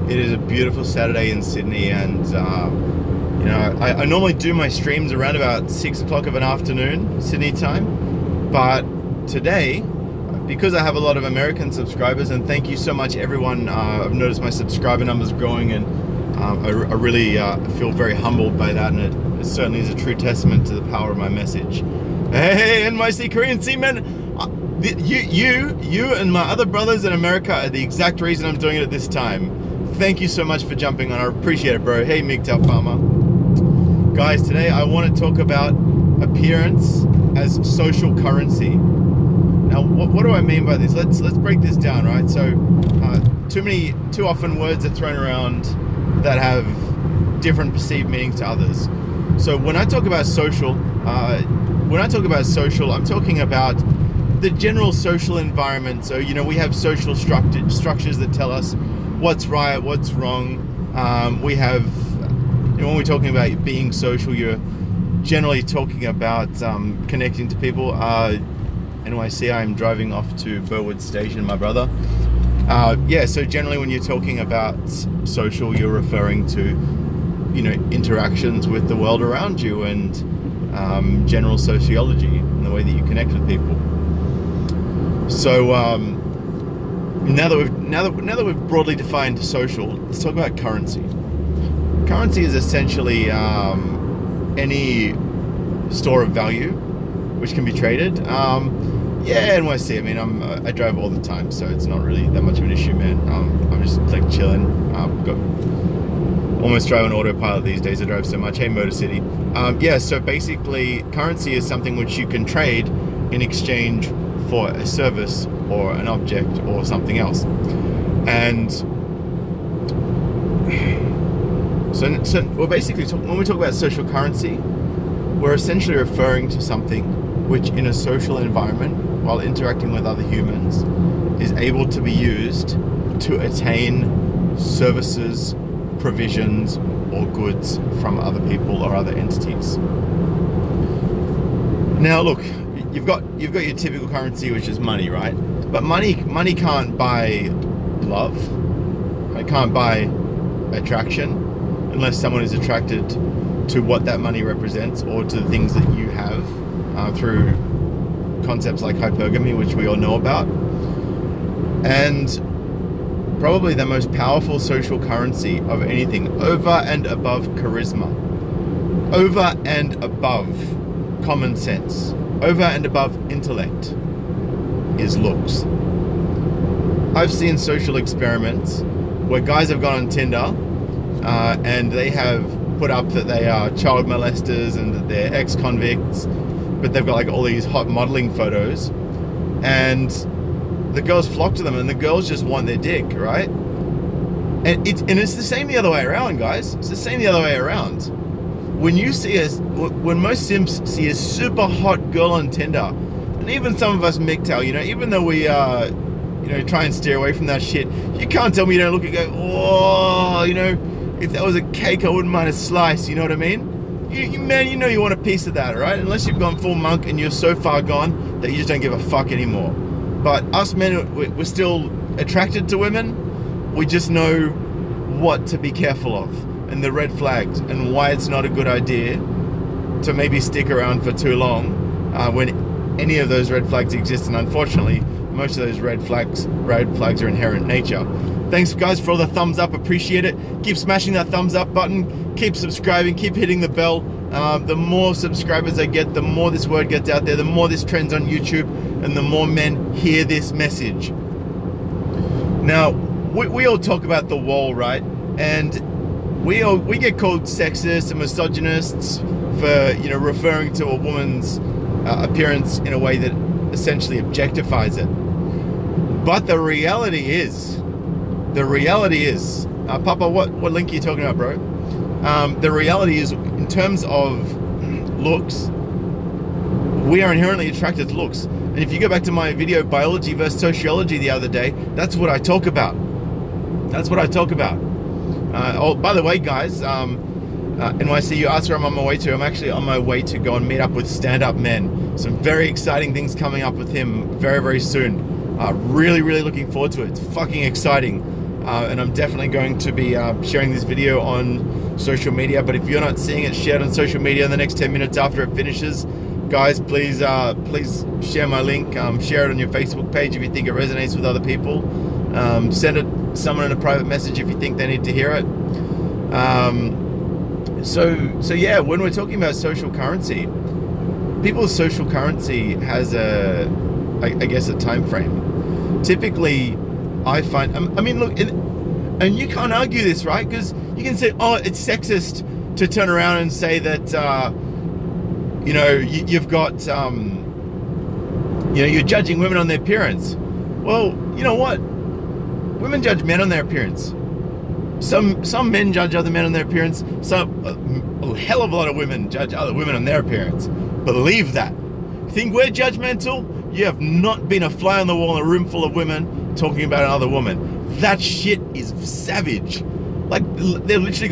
It is a beautiful Saturday in Sydney, and you know, I normally do my streams around about 6 o'clock of an afternoon Sydney time, but today, because I have a lot of American subscribers, and thank you so much everyone, I've noticed my subscriber numbers growing, and I really feel very humbled by that, and it certainly is a true testament to the power of my message. Hey, NYC Korean Seamen, you and my other brothers in America are the exact reason I'm doing it at this time. Thank you so much for jumping on. I appreciate it, bro. Hey, MGTOW Farmer. Guys, today I want to talk about appearance as social currency. Now, what do I mean by this? Let's break this down, right? So, too often words are thrown around that have different perceived meanings to others. So when I talk about social, I'm talking about the general social environment. So, you know, we have social structures that tell us what's right, what's wrong. We have, you know, when we're talking about being social, you're generally talking about connecting to people. NYC, I'm driving off to Burwood Station, my brother. Yeah, so generally when you're talking about social, you're referring to, you know, interactions with the world around you and general sociology and the way that you connect with people. So now that we've broadly defined social, let's talk about currency. Currency is essentially any store of value which can be traded. Yeah, NYC. I mean, I drive all the time, so it's not really that much of an issue, man. I'm just like chilling. Almost drive on autopilot these days. I drive so much. Hey, Motor City. Yeah. So basically, currency is something which you can trade in exchange for a service or an object or something else. And so we're basically when we talk about social currency, we're essentially referring to something which in a social environment, while interacting with other humans, is able to be used to attain services, provisions, or goods from other people or other entities. Now look, you've got your typical currency, which is money, right? But money can't buy love. It can't buy attraction unless someone is attracted to what that money represents or to the things that you have through concepts like hypergamy, which we all know about. And probably the most powerful social currency of anything, over and above charisma, over and above common sense, over and above intellect, is looks. I've seen social experiments where guys have gone on Tinder and they have put up that they are child molesters and that they're ex-convicts, but they've got like all these hot modeling photos, and the girls flock to them, and the girls just want their dick, right? And it's the same the other way around, guys. It's the same the other way around. When most simps see a super hot girl on Tinder, and even some of us MGTOW, you know, even though we you know, try and steer away from that shit, you can't tell me you don't look and go, oh, you know, if that was a cake, I wouldn't mind a slice, you know what I mean? Man, you know you want a piece of that, right? Unless you've gone full monk and you're so far gone that you just don't give a fuck anymore. But us men, we're still attracted to women. We just know what to be careful of and the red flags and why it's not a good idea to maybe stick around for too long when any of those red flags exist. And unfortunately, most of those red flags are inherent nature. Thanks guys for all the thumbs up, appreciate it. Keep smashing that thumbs up button, keep subscribing, keep hitting the bell. The more subscribers I get, the more this word gets out there, the more this trends on YouTube, and the more men hear this message. Now, we all talk about the wall, right? And we get called sexist and misogynists for, you know, referring to a woman's appearance in a way that essentially objectifies it. But the reality is, Papa, what link are you talking about, bro? The reality is, in terms of looks, we are inherently attracted to looks. And if you go back to my video, Biology versus Sociology, the other day, that's what I talk about. That's what I talk about. Oh, by the way, guys, NYC, you asked where I'm on my way to. I'm actually on my way to go and meet up with Stand Up Men. Some very exciting things coming up with him very, very soon. Really, really looking forward to it. It's fucking exciting. and I'm definitely going to be sharing this video on social media. But if you're not seeing it shared on social media in the next 10 minutes after it finishes, guys, please share my link. Share it on your Facebook page if you think it resonates with other people. Send it someone in a private message if you think they need to hear it. So yeah, when we're talking about social currency, people's social currency has I guess a time frame. Typically, I find, I mean, look, and you can't argue this, right? Because you can say, oh, it's sexist to turn around and say that, you know, you've got, you know, you're judging women on their appearance. Well, you know what? Women judge men on their appearance. Some men judge other men on their appearance. A hell of a lot of women judge other women on their appearance. Believe that. Think we're judgmental? You have not been a fly on the wall in a room full of women talking about another woman. That shit is savage. Like, they literally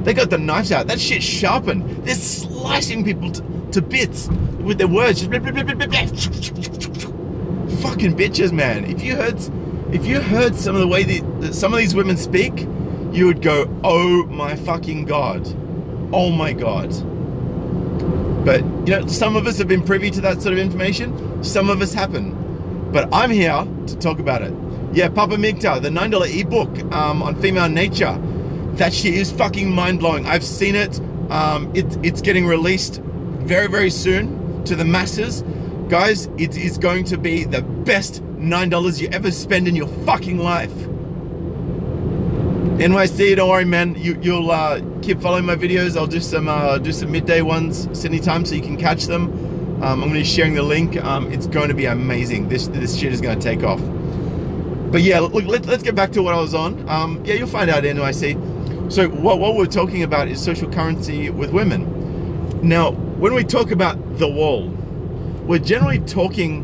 they got the knives out. That shit's sharpened. They're slicing people to bits with their words. Just fucking bitches, man. If you heard some of the way that some of these women speak, you would go, oh my fucking God. Oh my God. But, you know, some of us have been privy to that sort of information. Some of us haven't. But I'm here to talk about it. Yeah, Papa MGTOW, the $9 ebook on female nature. That shit is fucking mind-blowing. I've seen it. It's getting released very, very soon to the masses. Guys, it is going to be the best $9 you ever spend in your fucking life. NYC, don't worry, man. You'll keep following my videos. I'll do some midday ones Sydney time so you can catch them. I'm going to be sharing the link. It's going to be amazing. This shit is going to take off. But yeah, look, let's get back to what I was on. Yeah, you'll find out NYC. So what we're talking about is social currency with women. Now, when we talk about the wall, we're generally talking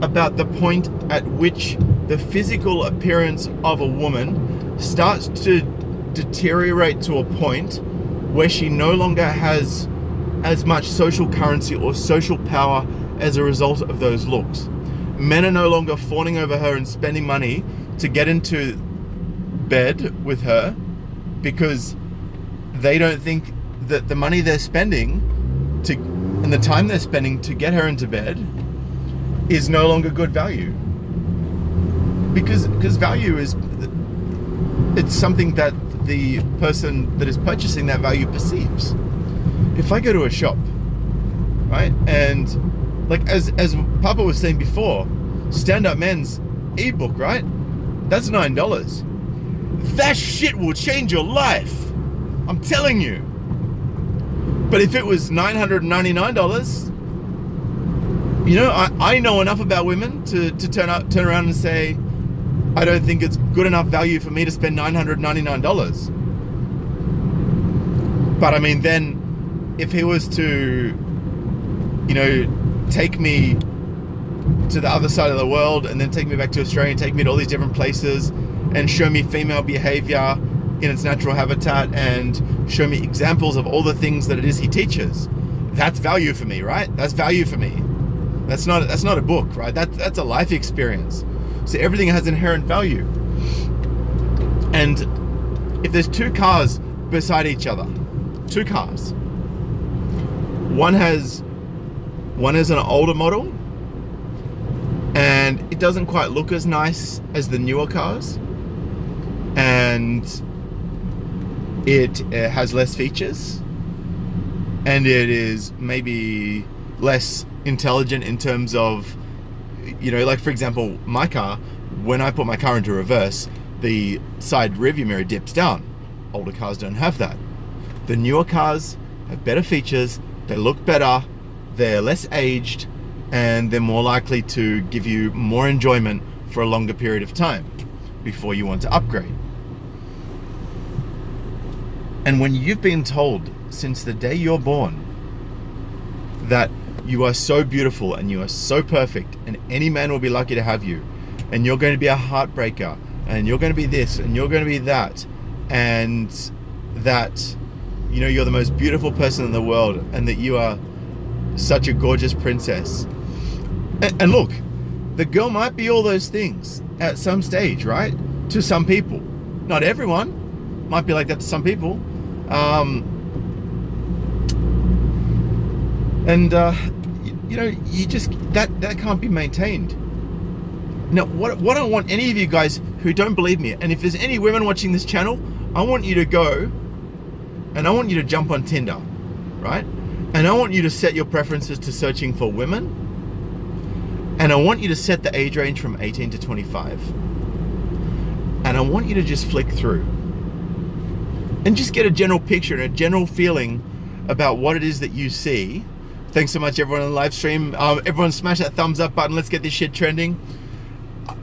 about the point at which the physical appearance of a woman starts to deteriorate to a point where she no longer has as much social currency or social power as a result of those looks. Men are no longer fawning over her and spending money to get into bed with her because they don't think that the money they're spending and the time they're spending to get her into bed is no longer good value. Because value is, it's something that the person that is purchasing that value perceives. If I go to a shop, right, and like as Papa was saying before, Stand Up Men's ebook, right? That's $9. That shit will change your life. I'm telling you. But if it was $999, you know, I know enough about women to turn around and say, I don't think it's good enough value for me to spend $999. But I mean, then if he was to, you know, take me to the other side of the world and then take me back to Australia and take me to all these different places and show me female behavior in its natural habitat and show me examples of all the things that it is he teaches, that's value for me, right? That's value for me. That's not a book, right? That's a life experience. So everything has inherent value. And if there's two cars beside each other, two cars, one has an older model and it doesn't quite look as nice as the newer cars, and it has less features, and it is maybe less intelligent in terms of, you know, like for example, my car, when I put my car into reverse, the side rearview mirror dips down. Older cars don't have that. The newer cars have better features, they look better, they're less aged, and they're more likely to give you more enjoyment for a longer period of time before you want to upgrade. And when you've been told since the day you're born that you are so beautiful and you are so perfect and any man will be lucky to have you, and you're going to be a heartbreaker, and you're going to be this and you're going to be that, and that, you know, you're the most beautiful person in the world and that you are such a gorgeous princess. And look, the girl might be all those things at some stage, right? to some people. Not everyone. Might be like that to some people. You know, you just, that can't be maintained. Now, what I want any of you guys who don't believe me, and if there's any women watching this channel, I want you to go and I want you to jump on Tinder, right? And I want you to set your preferences to searching for women. And I want you to set the age range from 18 to 25. And I want you to just flick through and just get a general picture and a general feeling about what it is that you see. Thanks so much, everyone on the live stream. Everyone smash that thumbs up button. Let's get this shit trending.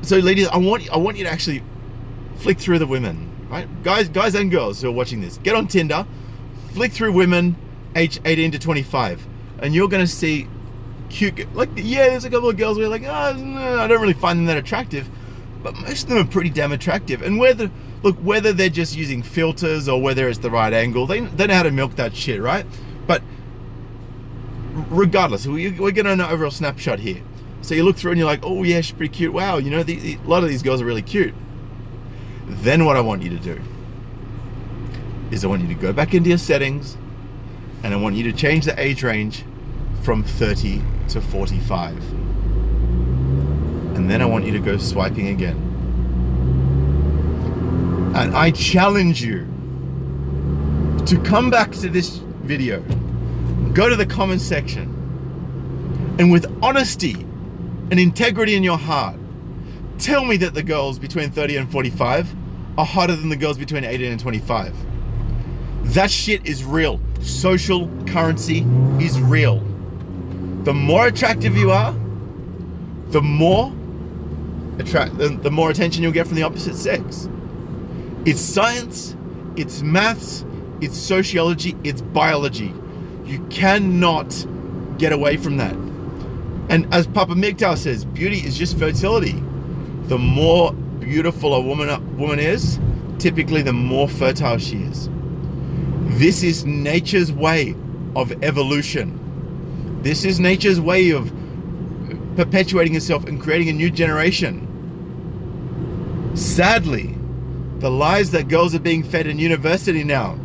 So ladies, I want you to actually flick through the women, right? Guys and girls who are watching this, get on Tinder, flick through women age 18 to 25, and you're gonna see cute, like, yeah, there's a couple of girls where you're like, oh, no, I don't really find them that attractive, but most of them are pretty damn attractive. And whether they're just using filters or whether it's the right angle, they know how to milk that shit, right? But regardless, we're getting an overall snapshot here. So you look through and you're like, oh yeah, she's pretty cute. Wow, you know, a lot of these girls are really cute. Then what I want you to do is I want you to go back into your settings and I want you to change the age range from 30 to 45. And then I want you to go swiping again. And I challenge you to come back to this video, go to the comment section, and with honesty and integrity in your heart, tell me that the girls between 30 and 45 are hotter than the girls between 18 and 25. That shit is real. Social currency is real. The more attractive you are, the more attention you'll get from the opposite sex. It's science, it's maths, it's sociology, it's biology. You cannot get away from that. And as Papa MGTOW says, beauty is just fertility. The more beautiful a woman is, typically the more fertile she is. This is nature's way of evolution. This is nature's way of perpetuating itself and creating a new generation. Sadly, the lies that girls are being fed in university now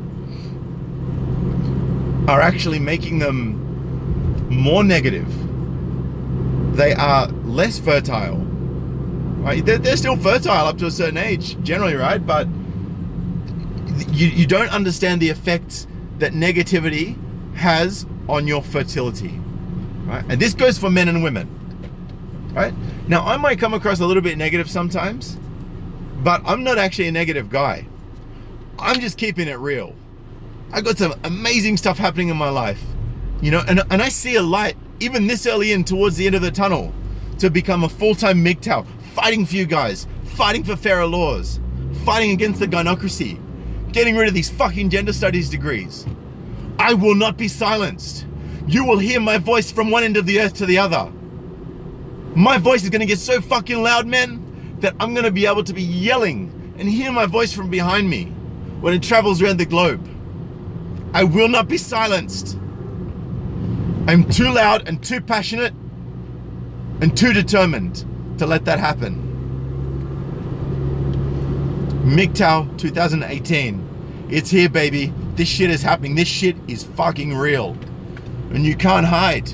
are actually making them more negative. They are less fertile, right? They're still fertile up to a certain age, generally, right? But you don't understand the effects that negativity has on your fertility, right? And this goes for men and women, right? Now, I might come across a little bit negative sometimes, but I'm not actually a negative guy. I'm just keeping it real. I got some amazing stuff happening in my life, you know, and I see a light even this early in towards the end of the tunnel to become a full-time MGTOW, fighting for you guys, fighting for fairer laws, fighting against the dynacracy, getting rid of these fucking gender studies degrees. I will not be silenced. You will hear my voice from one end of the earth to the other. My voice is gonna get so fucking loud, men, that I'm gonna be able to be yelling and hear my voice from behind me when it travels around the globe. I will not be silenced. I'm too loud and too passionate and too determined to let that happen. MGTOW 2018. It's here, baby. This shit is happening. This shit is fucking real. And you can't hide.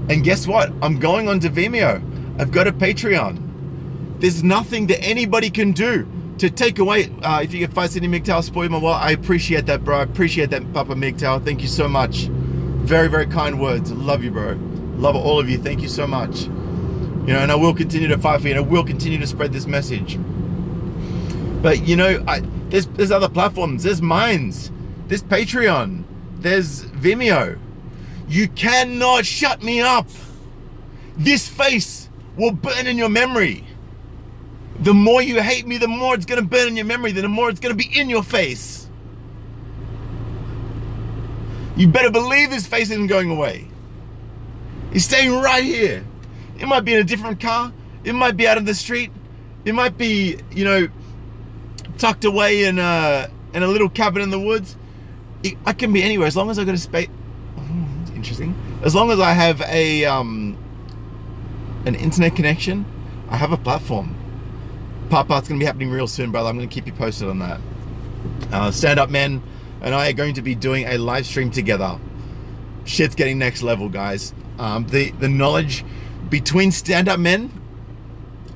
And guess what? I'm going on to Vimeo. I've got a Patreon. There's nothing that anybody can do to take away. If you get 5 Sydney MGTOW, spoil my well, I appreciate that, bro. I appreciate that, Papa MGTOW. Thank you so much. Very, very kind words. Love you, bro. Love all of you. Thank you so much. You know, and I will continue to fight for you, and I will continue to spread this message. But you know, there's other platforms. There's Minds. There's Patreon. There's Vimeo. You cannot shut me up. This face will burn in your memory. The more you hate me, the more it's gonna burn in your memory, the more it's gonna be in your face. You better believe this face isn't going away. It's staying right here. It might be in a different car. It might be out in the street. It might be, you know, tucked away in a little cabin in the woods. I can be anywhere as long as I got a space. Oh, that's interesting. As long as I have a an internet connection, I have a platform. part part's going to be happening real soon, brother. I'm going to keep you posted on that. Stand Up Men and I are going to be doing a live stream together. Shit's getting next level, guys. The knowledge between Stand Up Men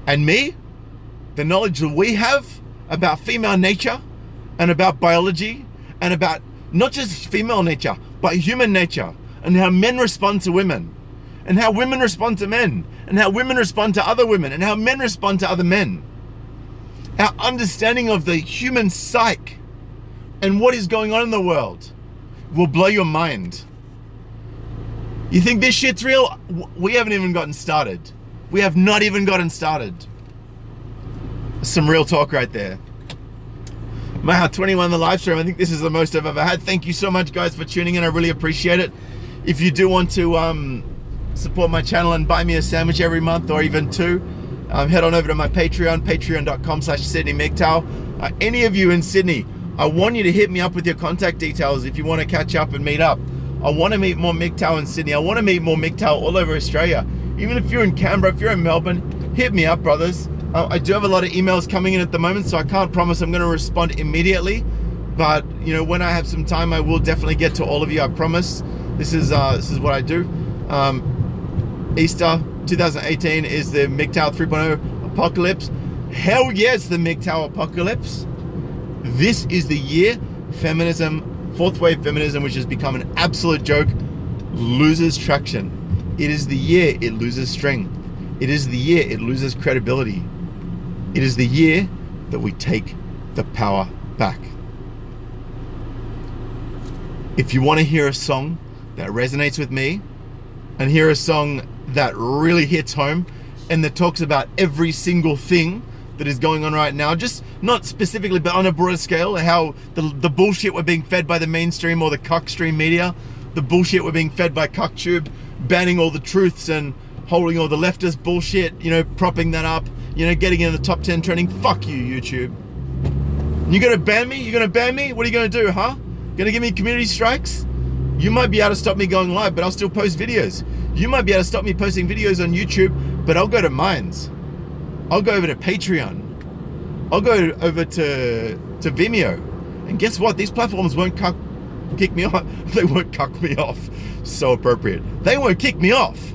and me, the knowledge that we have about female nature and about biology and about not just female nature, but human nature, and how men respond to women, and how women respond to men, and how women respond to other women, and how men respond to other men. Our understanding of the human psyche and what is going on in the world will blow your mind. You think this shit's real? We haven't even gotten started. We have not even gotten started. Some real talk right there. Wow, 21 the live stream. I think this is the most I've ever had. Thank you so much, guys, for tuning in. I really appreciate it. If you do want to support my channel and buy me a sandwich every month or even two, head on over to my Patreon, patreon.com/sydneymgtow. Any of you in Sydney, I want you to hit me up with your contact details if you want to catch up and meet up. I want to meet more MGTOW in Sydney. I want to meet more MGTOW all over Australia. Even if you're in Canberra, if you're in Melbourne, hit me up, brothers. I do have a lot of emails coming in at the moment, so I can't promise I'm going to respond immediately. But you know, when I have some time, I will definitely get to all of you. I promise. This is what I do. Easter 2018 is the MGTOW 3.0 apocalypse. Hell yes, the MGTOW apocalypse. This is the year feminism, fourth wave feminism, which has become an absolute joke, loses traction. It is the year it loses strength. It is the year it loses credibility. It is the year that we take the power back. If you want to hear a song that resonates with me and hear a song that really hits home and that talks about every single thing that is going on right now, just not specifically but on a broader scale, how the bullshit we're being fed by the mainstream or the cuckstream media, the bullshit we're being fed by cucktube, banning all the truths and holding all the leftist bullshit, you know, propping that up, you know, getting in the top 10 trending. Fuck you, YouTube. You gonna ban me? You gonna ban me? What are you gonna do, huh? Gonna give me community strikes? You might be able to stop me going live, but I'll still post videos. You might be able to stop me posting videos on YouTube, but I'll go to Minds. I'll go over to Patreon. I'll go over to Vimeo. And guess what? These platforms won't kick me off. They won't cuck me off. So appropriate. They won't kick me off.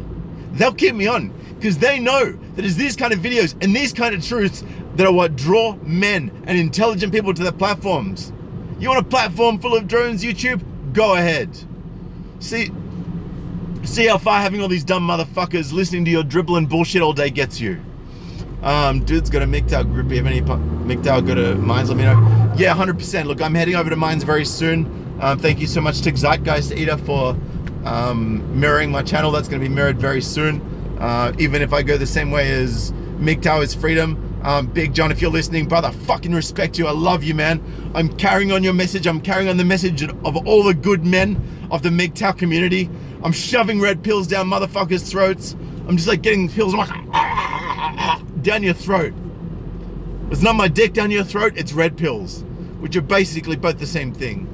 They'll keep me on because they know that it's these kind of videos and these kind of truths that are what draw men and intelligent people to their platforms. You want a platform full of drones, YouTube? Go ahead. See how far having all these dumb motherfuckers listening to your dribbling bullshit all day gets you. Dude's got a MGTOW group. If you have any MGTOW, go to Minds, let me know. Yeah, 100%. Look, I'm heading over to Minds very soon. Thank you so much to Zeitgeist Eater for mirroring my channel. That's going to be mirrored very soon. Even if I go the same way as MGTOW is freedom. Big John, if you're listening, brother, fucking respect you. I love you, man. I'm carrying on your message. I'm carrying on the message of all the good men of the MGTOW community. I'm shoving red pills down motherfuckers' throats. I'm just like getting pills. I'm like, down your throat. It's not my dick down your throat, it's red pills, which are basically both the same thing,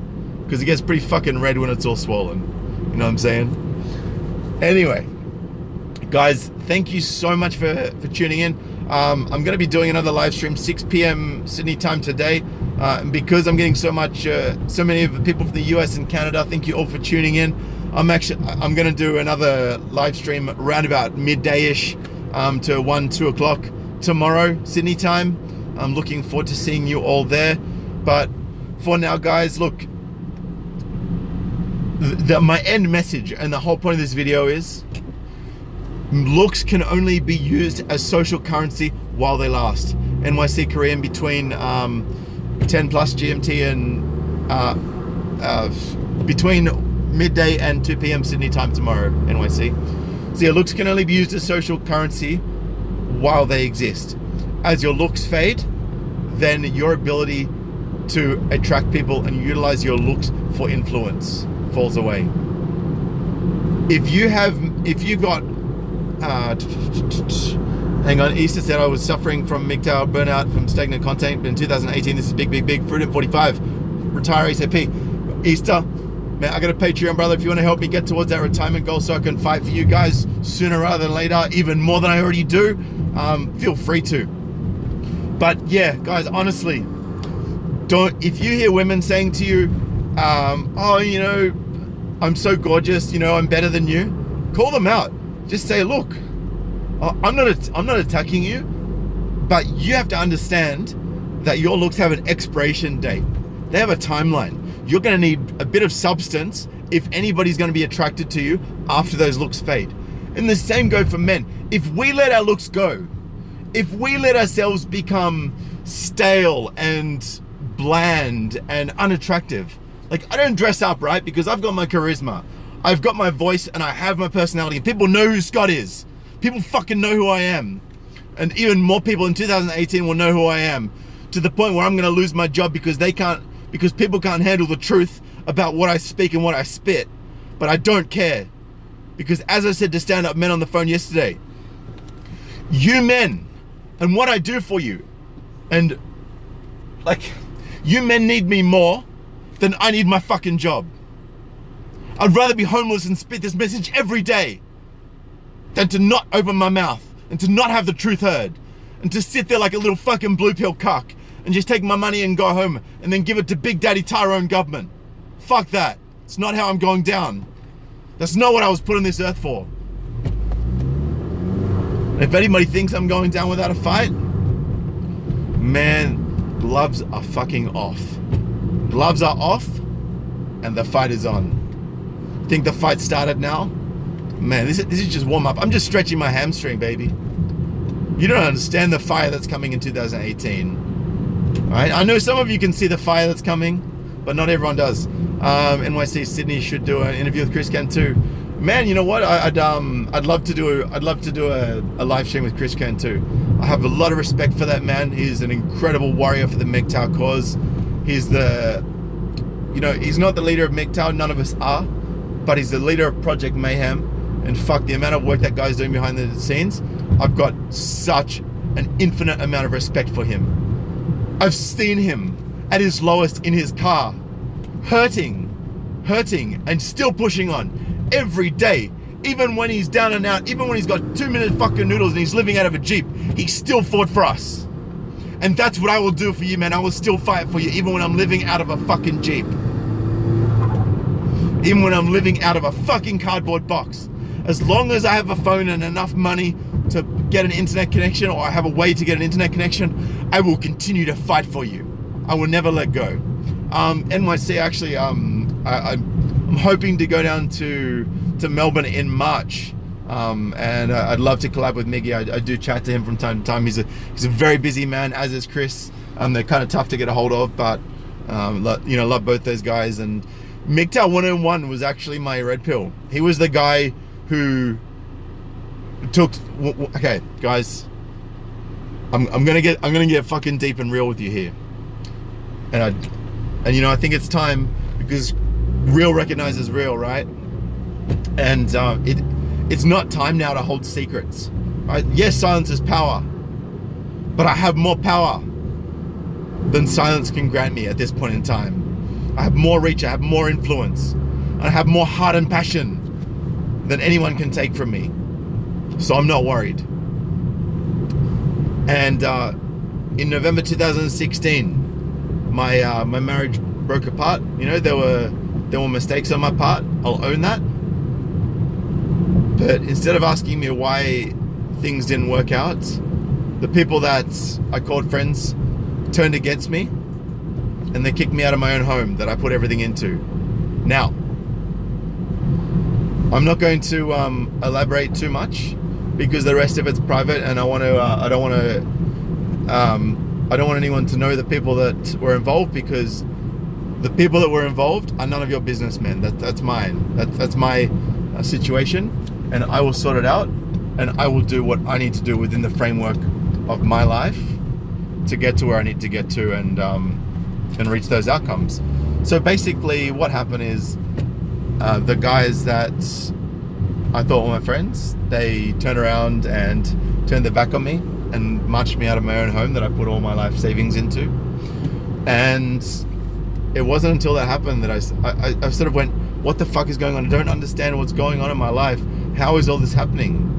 because it gets pretty fucking red when it's all swollen. You know what I'm saying? Anyway, guys, thank you so much for tuning in. I'm going to be doing another live stream 6 p.m. Sydney time today, because I'm getting so many of the people from the US and Canada. Thank you all for tuning in. I'm going to do another live stream around about midday-ish to 1-2 o'clock tomorrow Sydney time. I'm looking forward to seeing you all there. But for now, guys, look, my end message and the whole point of this video is looks can only be used as social currency while they last. NYC Korean between 10 plus GMT and between midday and 2 p.m. Sydney time tomorrow, NYC. So your looks can only be used as social currency while they exist. As your looks fade, then your ability to attract people and utilize your looks for influence falls away. If you've got hang on, Easter said I was suffering from MGTOW burnout from stagnant content, but in 2018 this is big. Fruit 45 retiree SAP. Easter, man, I got a Patreon, brother. If you want to help me get towards that retirement goal so I can fight for you guys sooner rather than later, even more than I already do, feel free to. But yeah, guys, honestly, if you hear women saying to you, oh, you know, I'm so gorgeous, you know, I'm better than you, call them out. Just say, look, I'm not attacking you, but you have to understand that your looks have an expiration date. They have a timeline. You're going to need a bit of substance if anybody's going to be attracted to you after those looks fade. And the same go for men. If we let our looks go, if we let ourselves become stale and bland and unattractive, like, I don't dress up, right? Because I've got my charisma, I've got my voice, and I have my personality, and people know who Scott is. People fucking know who I am. And even more people in 2018 will know who I am, to the point where I'm gonna lose my job because people can't handle the truth about what I speak and what I spit. But I don't care, because as I said to stand-up men on the phone yesterday, you men, and what I do for you, and like, you men need me more than I need my fucking job. I'd rather be homeless and spit this message every day than to not open my mouth and to not have the truth heard and to sit there like a little fucking blue pill cuck and just take my money and go home and then give it to Big Daddy Tyrone government. Fuck that. It's not how I'm going down. That's not what I was put on this earth for. If anybody thinks I'm going down without a fight, man, gloves are fucking off. Gloves are off and the fight is on. Think the fight started now? Man, this is just warm up. I'm just stretching my hamstring, baby. You don't understand the fire that's coming in 2018. Right? I know some of you can see the fire that's coming, but not everyone does. NYC Sydney should do an interview with Chris Kent too. Man, you know what? I'd love to do a live stream with Chris Kent too. I have a lot of respect for that man. He's an incredible warrior for the MGTOW cause. He's he's not the leader of MGTOW, none of us are, but he's the leader of Project Mayhem. And fuck, the amount of work that guy's doing behind the scenes, I've got such an infinite amount of respect for him. I've seen him at his lowest in his car, hurting, and still pushing on every day. Even when he's down and out, even when he's got 2-minute fucking noodles and he's living out of a Jeep, he still fought for us. And that's what I will do for you, man. I will still fight for you, even when I'm living out of a fucking Jeep. Even when I'm living out of a fucking cardboard box. As long as I have a phone and enough money to get an internet connection, or I have a way to get an internet connection, I will continue to fight for you. I will never let go. NYC, actually, I'm hoping to go down to Melbourne in March. And I'd love to collab with Miggy. I do chat to him from time to time. He's a very busy man, as is Chris. They're kind of tough to get a hold of, but love both those guys. And MGTOW 101 was actually my red pill. He was the guy who took. Okay, guys, I'm gonna get fucking deep and real with you here. And I think it's time, because real recognizes real, right? And it's not time now to hold secrets, right? Yes, silence is power, but I have more power than silence can grant me at this point in time. I have more reach, I have more influence, and I have more heart and passion than anyone can take from me. So I'm not worried. And in November 2016, my marriage broke apart. You know, there were mistakes on my part. I'll own that. But instead of asking me why things didn't work out, the people that I called friends turned against me, and they kicked me out of my own home that I put everything into. Now, I'm not going to elaborate too much, because the rest of it's private, and I don't want anyone to know the people that were involved, because the people that were involved are none of your business, man. That's mine. That's my situation, and I will sort it out, and I will do what I need to do within the framework of my life to get to where I need to get to, and reach those outcomes. So basically what happened is, the guys that I thought were my friends, they turned around and turned their back on me and marched me out of my own home that I put all my life savings into. And it wasn't until that happened that I sort of went, what the fuck is going on? I don't understand what's going on in my life. How is all this happening?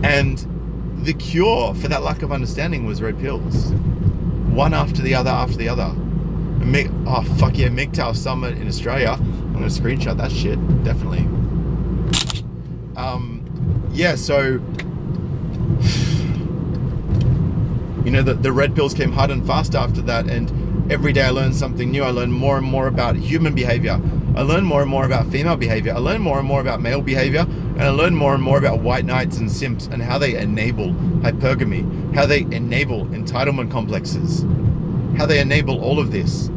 And the cure for that lack of understanding was red pills. One after the other after the other. Oh, fuck yeah, MGTOW Summit in Australia. I'm going to screenshot that shit, definitely. Yeah, so... You know, the red pills came hard and fast after that, and every day I learned something new. I learned more and more about human behavior. I learned more and more about female behavior. I learned more and more about male behavior, and I learned more and more about white knights and simps and how they enable hypergamy, how they enable entitlement complexes, how they enable all of this,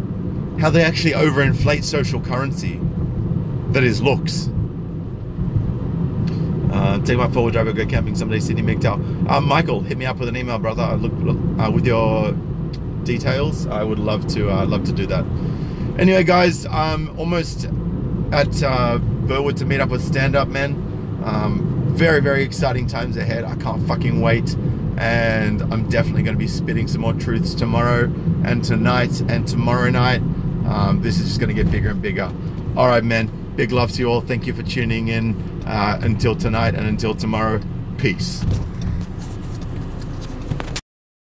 how they actually overinflate social currency that is looks. Take my forward driver, go camping someday, Sydney MGTOW. Michael, hit me up with an email, brother. I look with your details. I would love to do that. Anyway, guys, I'm almost at Burwood to meet up with Stand Up, man. Very, very exciting times ahead. I can't fucking wait. And I'm definitely going to be spitting some more truths tomorrow and tonight and tomorrow night. This is just going to get bigger and bigger. All right, man. Big love to you all. Thank you for tuning in. Until tonight and until tomorrow. Peace.